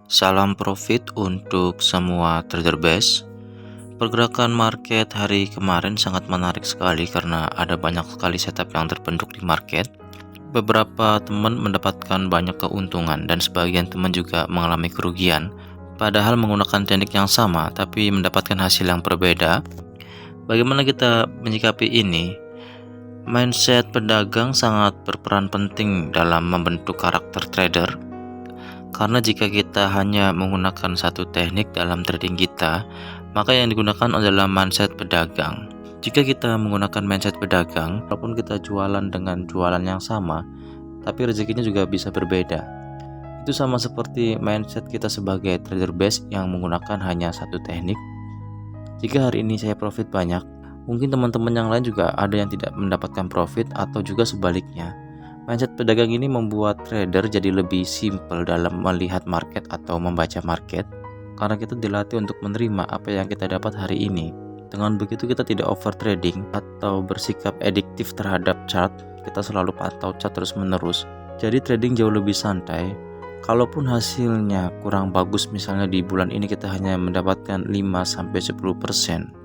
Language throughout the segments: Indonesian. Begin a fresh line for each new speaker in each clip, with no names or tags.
Salam profit untuk semua trader base. Pergerakan market hari kemarin sangat menarik sekali karena ada banyak sekali setup yang terbentuk di market. Beberapa teman mendapatkan banyak keuntungan dan sebagian teman juga mengalami kerugian. Padahal menggunakan teknik yang sama tapi mendapatkan hasil yang berbeda. Bagaimana kita menyikapi ini? Mindset pedagang sangat berperan penting dalam membentuk karakter trader. Karena jika kita hanya menggunakan satu teknik dalam trading kita, maka yang digunakan adalah mindset pedagang. Jika kita menggunakan mindset pedagang, walaupun kita jualan dengan jualan yang sama, tapi rezekinya juga bisa berbeda. Itu sama seperti mindset kita sebagai trader base yang menggunakan hanya satu teknik. Jika hari ini saya profit banyak, mungkin teman-teman yang lain juga ada yang tidak mendapatkan profit atau juga sebaliknya. Mindset pedagang ini membuat trader jadi lebih simple dalam melihat market atau membaca market karena kita dilatih untuk menerima apa yang kita dapat hari ini. Dengan begitu kita tidak over trading atau bersikap adiktif terhadap chart, kita selalu pantau chart terus menerus. Jadi trading jauh lebih santai. Kalaupun hasilnya kurang bagus, misalnya di bulan ini kita hanya mendapatkan 5-10%,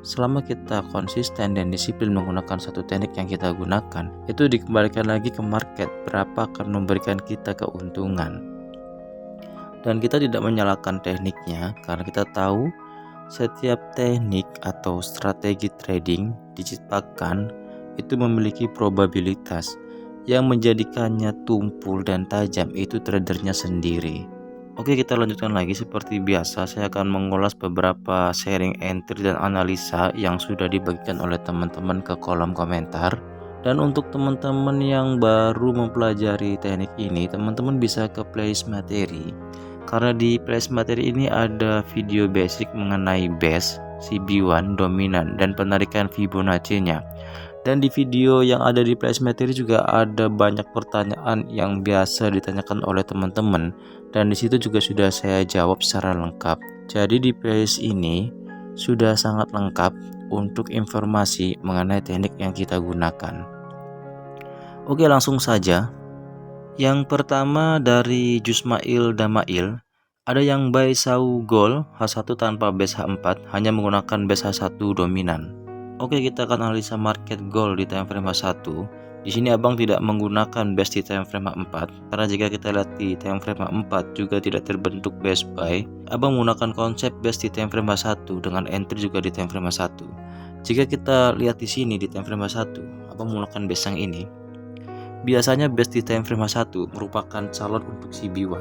selama kita konsisten dan disiplin menggunakan satu teknik yang kita gunakan, itu dikembalikan lagi ke market berapa akan memberikan kita keuntungan. Dan kita tidak menyalahkan tekniknya karena kita tahu setiap teknik atau strategi trading diciptakan itu memiliki probabilitas. Yang menjadikannya tumpul dan tajam itu tradernya sendiri. Oke, kita lanjutkan lagi. Seperti biasa, saya akan mengulas beberapa sharing entry dan analisa yang sudah dibagikan oleh teman-teman ke kolom komentar. Dan untuk teman-teman yang baru mempelajari teknik ini, teman-teman bisa ke playlist materi. Karena di playlist materi ini ada video basic mengenai base, CB1, dominan, dan penarikan Fibonacci-nya. Dan di video yang ada di playlist materi juga ada banyak pertanyaan yang biasa ditanyakan oleh teman-teman, dan di situ juga sudah saya jawab secara lengkap. Jadi di playlist ini sudah sangat lengkap untuk informasi mengenai teknik yang kita gunakan. Oke, langsung saja. Yang pertama dari Jusmail Damail, ada yang buy Sau Gold H1 tanpa base H4 hanya menggunakan base H1 dominan. Oke, kita akan analisa market gold di time frame H1. Di sini abang tidak menggunakan base di time frame H4 karena jika kita lihat di time frame H4 juga tidak terbentuk base buy. Abang menggunakan konsep base di time frame H1 dengan entry juga di time frame H1. Jika kita lihat di sini di time frame H1, abang menggunakan base yang ini. Biasanya base di time frame H1 merupakan calon untuk CB1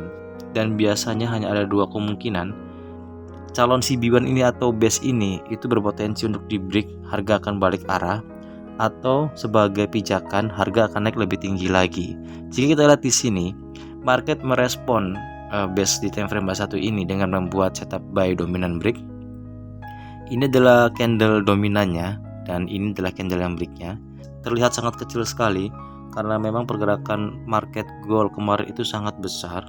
dan biasanya hanya ada dua kemungkinan. Calon CB1 ini atau base ini itu berpotensi untuk di break, harga akan balik arah, atau sebagai pijakan harga akan naik lebih tinggi lagi. Jika kita lihat di sini, market merespon base di time frame H1 ini dengan membuat setup buy dominan break. Ini adalah candle dominannya dan ini adalah candle yang breaknya. Terlihat sangat kecil sekali karena memang pergerakan market gold kemarin itu sangat besar.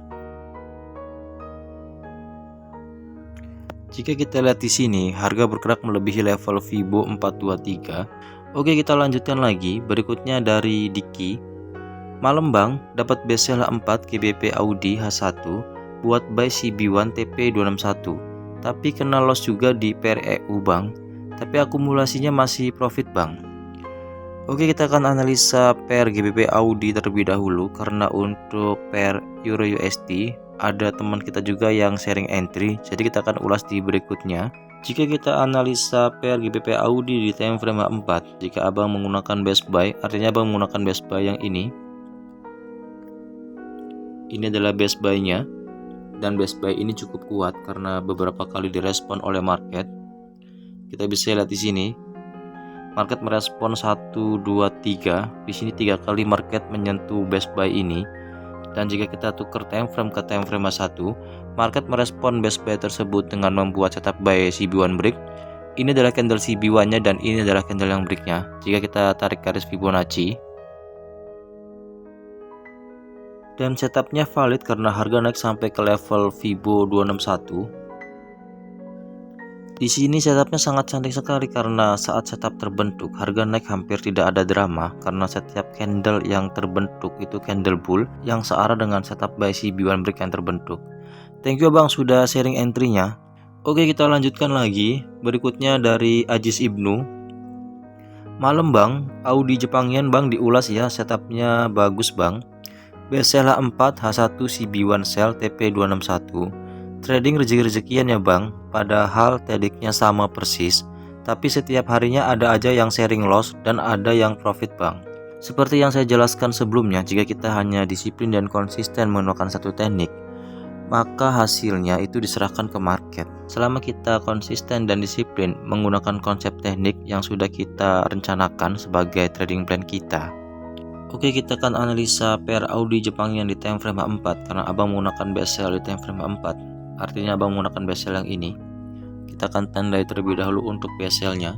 Jika kita lihat di sini, harga bergerak melebihi level Fibo 423. Oke, kita lanjutkan lagi. Berikutnya dari Diki. Malam bang, dapat base sell 4 GBP Audi H1 buat buy CB1 TP261. Tapi kena loss juga di pair EU bang. Tapi akumulasinya masih profit bang. Oke, kita akan analisa pair GBP Audi terlebih dahulu karena untuk pair Euro USD ada teman kita juga yang sharing entry, jadi kita akan ulas di berikutnya. Jika kita analisa pair GBP Audi di time frame 4, jika abang menggunakan base buy, artinya abang menggunakan base buy yang ini. Ini adalah base buy-nya, dan base buy ini cukup kuat karena beberapa kali direspon oleh market. Kita bisa lihat di sini, market merespon 1, 2, 3. Di sini 3 kali market menyentuh base buy ini. Dan jika kita tukar time frame ke time frame H1, market merespon base buy tersebut dengan membuat setup buy CB1 break. Ini adalah candle CB1-nya dan ini adalah candle yang breaknya. Jika kita tarik garis Fibonacci, dan setupnya valid karena harga naik sampai ke level Fibo 261. Di sini setupnya sangat cantik sekali karena saat setup terbentuk, harga naik hampir tidak ada drama karena setiap candle yang terbentuk itu candle bull yang searah dengan setup buy CB1 break yang terbentuk. Thank you Bang sudah sharing entry-nya. Oke, kita lanjutkan lagi. Berikutnya dari Aziz Ibnu. Malam Bang, Audi Jepangian Bang diulas ya, setupnya bagus Bang. BSL H4 H1 CB1 Cell TP261. Trading rezeki-rezekian ya Bang, padahal tediknya sama persis. Tapi setiap harinya ada aja yang sharing loss dan ada yang profit Bang. Seperti yang saya jelaskan sebelumnya, jika kita hanya disiplin dan konsisten menggunakan satu teknik, maka hasilnya itu diserahkan ke market. Selama kita konsisten dan disiplin menggunakan konsep teknik yang sudah kita rencanakan sebagai trading plan kita. Oke, kita akan analisa pair Audi Jepang yang di time frame H4 karena abang menggunakan BSL di time frame H4. Artinya abang menggunakan BSL yang ini. Kita akan tandai terlebih dahulu untuk BSL-nya.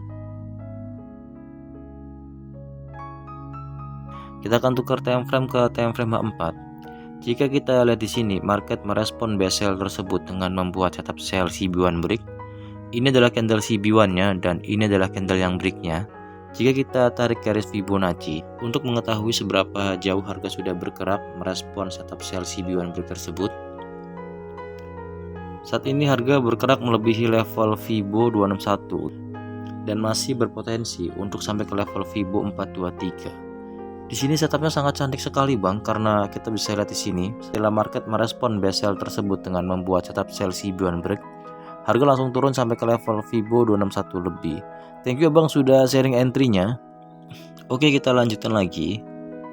Kita akan tukar time frame ke time frame H4. Jika kita lihat di sini, market merespon BSL tersebut dengan membuat setup sell CB1 break. Ini adalah candle CB1-nya dan ini adalah candle yang break-nya. Jika kita tarik garis Fibonacci untuk mengetahui seberapa jauh harga sudah bergerak merespon setup sell CB1 break tersebut. Saat ini harga bergerak melebihi level Fibo 261 dan masih berpotensi untuk sampai ke level Fibo 423. Di sini setupnya sangat cantik sekali Bang, karena kita bisa lihat di sini setelah market merespon BSL tersebut dengan membuat setup sell CB1 break, harga langsung turun sampai ke level Fibo 261 lebih. Thank you Bang sudah sharing entry-nya. Oke, kita lanjutkan lagi.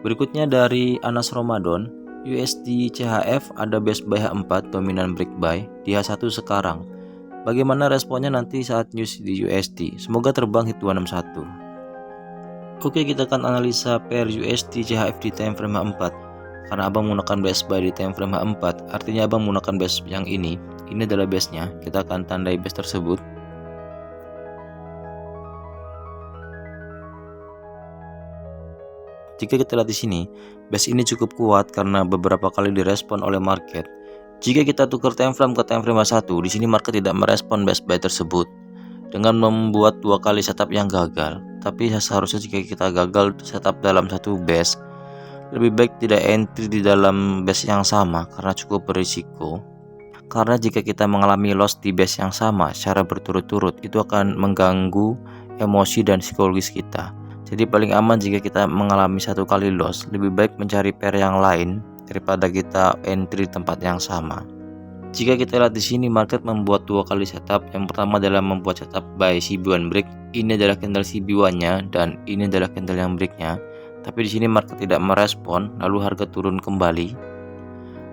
Berikutnya dari Anas Ramadan, USD CHF ada base buy H4 dominan break buy di H1 sekarang. Bagaimana responnya nanti saat news di USD? Semoga terbang hit 261. Oke, kita akan analisa pair USD CHF di time frame H4. Karena abang menggunakan base buy di time frame H4, artinya abang menggunakan base yang ini. Ini adalah base-nya. Kita akan tandai base tersebut. Jika kita lihat di sini, base ini cukup kuat karena beberapa kali direspon oleh market. Jika kita tukar time frame ke time frame H1, di sini market tidak merespon base buy tersebut dengan membuat dua kali setup yang gagal. Tapi seharusnya jika kita gagal setup dalam satu base, lebih baik tidak entry di dalam base yang sama karena cukup berisiko. Karena jika kita mengalami loss di base yang sama secara berturut-turut, itu akan mengganggu emosi dan psikologis kita. Jadi paling aman jika kita mengalami satu kali loss, lebih baik mencari pair yang lain daripada kita entry di tempat yang sama. Jika kita lihat di sini, market membuat dua kali setup. Yang pertama adalah membuat setup buy CB1 break. Ini adalah candle CB1-nya dan ini adalah candle yang break-nya. Tapi di sini market tidak merespon, lalu harga turun kembali.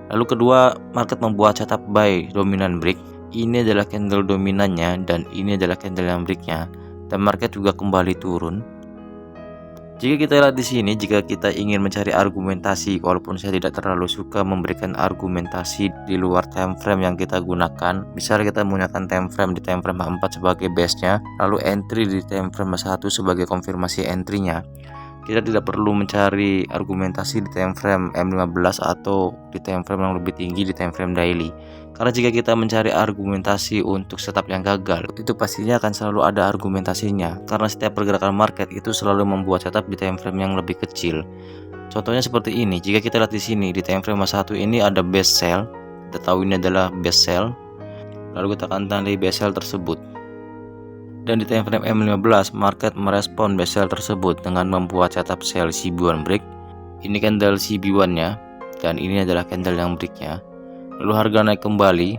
Lalu kedua, market membuat setup buy dominan break. Ini adalah candle dominannya dan ini adalah candle yang break-nya. Dan market juga kembali turun. Jika kita lihat di sini, jika kita ingin mencari argumentasi, walaupun saya tidak terlalu suka memberikan argumentasi di luar time frame yang kita gunakan, misalnya kita menggunakan time frame di time frame H4 sebagai base-nya, lalu entry di time frame H1 sebagai konfirmasi entry-nya. Kita tidak perlu mencari argumentasi di time frame M15 atau di time frame yang lebih tinggi di time frame daily. Karena jika kita mencari argumentasi untuk setup yang gagal, itu pastinya akan selalu ada argumentasinya. Karena setiap pergerakan market itu selalu membuat setup di time frame yang lebih kecil. Contohnya seperti ini, jika kita lihat di sini di time frame H1 ini ada base sell. Kita tahu ini adalah base sell. Lalu kita akan tandai base sell tersebut. Dan di time frame M15, market merespon base sell tersebut dengan membuat setup sell CB1 break. Ini candle CB1-nya dan ini adalah candle yang break-nya. Lalu harga naik kembali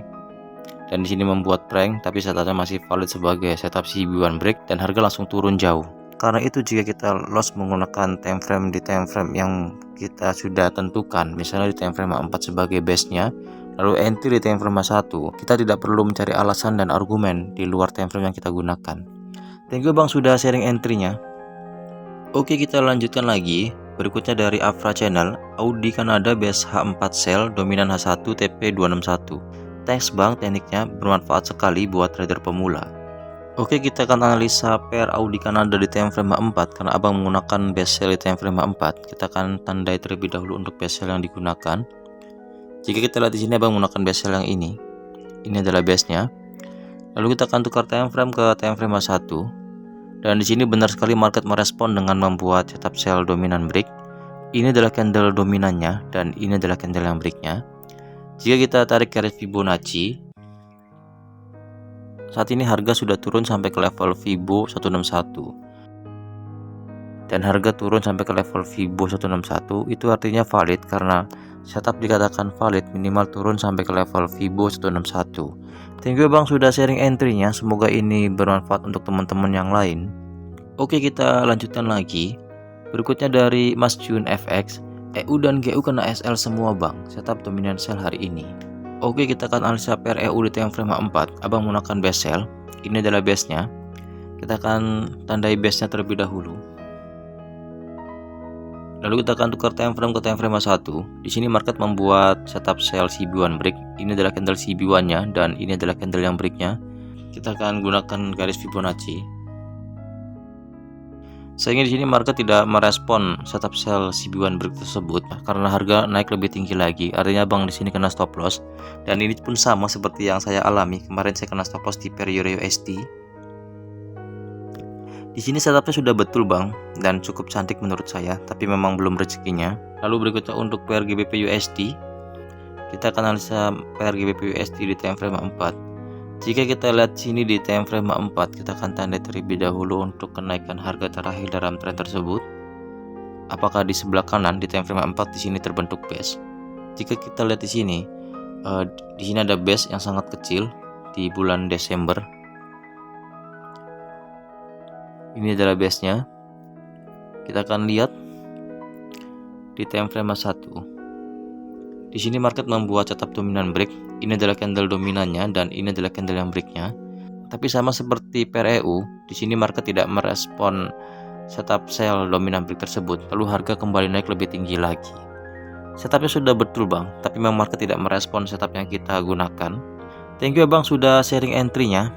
dan di sini membuat prank, tapi setupnya masih valid sebagai setup CB1 break dan harga langsung turun jauh. Karena itu jika kita loss menggunakan time frame di time frame yang kita sudah tentukan, misalnya di time frame H4 sebagai base-nya, lalu entry di time frame H1, kita tidak perlu mencari alasan dan argumen di luar time frame yang kita gunakan. Thank you Bang sudah sharing entry-nya. Oke, kita lanjutkan lagi. Berikutnya dari Afra Channel, Audi Kanada base H4 sell dominan H1 TP261. Thanks Bang, tekniknya bermanfaat sekali buat trader pemula. Oke, kita akan analisa pair Audi Kanada di time frame H4 karena abang menggunakan base sell di time frame H4. Kita akan tandai terlebih dahulu untuk base sell yang digunakan. Jika kita lihat di sini abang menggunakan base sell yang ini. Ini adalah base-nya. Lalu kita akan tukar time frame ke time frame H1. Dan di sini benar sekali market merespon dengan membuat setup sell dominan break. Ini adalah candle dominannya dan ini adalah candle yang break-nya. Jika kita tarik garis Fibonacci, saat ini harga sudah turun sampai ke level Fibo 161. Dan harga turun sampai ke level Fibo 161 itu artinya valid karena setup dikatakan valid minimal turun sampai ke level Fibo 161. Thank you bang sudah sharing entry-nya, semoga ini bermanfaat untuk teman-teman yang lain. Oke, kita lanjutkan lagi. Berikutnya dari Mas Jun FX, EU dan GU kena SL semua bang, setup dominan sell hari ini. Oke, kita akan analisa pair EU di time frame 4. Abang menggunakan base sell, ini adalah base-nya. Kita akan tandai base-nya terlebih dahulu. Lalu kita akan tukar time frame ke time frame 1. Di sini market membuat setup sell CB1 break. Ini adalah candle CB1-nya dan ini adalah candle yang break-nya. Kita akan gunakan garis Fibonacci. Sayangnya di sini market tidak merespon setup sell CB1 break tersebut karena harga naik lebih tinggi lagi. Artinya bang di sini kena stop loss. Dan ini pun sama seperti yang saya alami. Kemarin saya kena stop loss di pair Euro USD. Di sini setupnya sudah betul bang dan cukup cantik menurut saya, tapi memang belum rezekinya. Lalu berikutnya untuk pair GBP USD, kita akan analisa pair GBP USD di time frame 4. Jika kita lihat sini di time frame 4, kita akan tandai terlebih dahulu untuk kenaikan harga terakhir dalam tren tersebut. Apakah di sebelah kanan di time frame 4 di sini terbentuk base? Jika kita lihat di sini ada base yang sangat kecil di bulan Desember. Ini adalah base-nya. Kita akan lihat di time frame 1. Di sini market membuat setup dominan break. Ini adalah candle dominannya dan ini adalah candle yang breaknya. Tapi sama seperti pair EU, di sini market tidak merespon setup sell dominan break tersebut. Lalu harga kembali naik lebih tinggi lagi. Setupnya sudah betul bang, tapi memang market tidak merespon setup yang kita gunakan. Thank you bang sudah sharing entry-nya.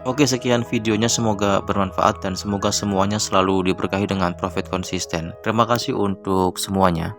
Oke, sekian videonya, semoga bermanfaat dan semoga semuanya selalu diberkahi dengan profit konsisten. Terima kasih untuk semuanya.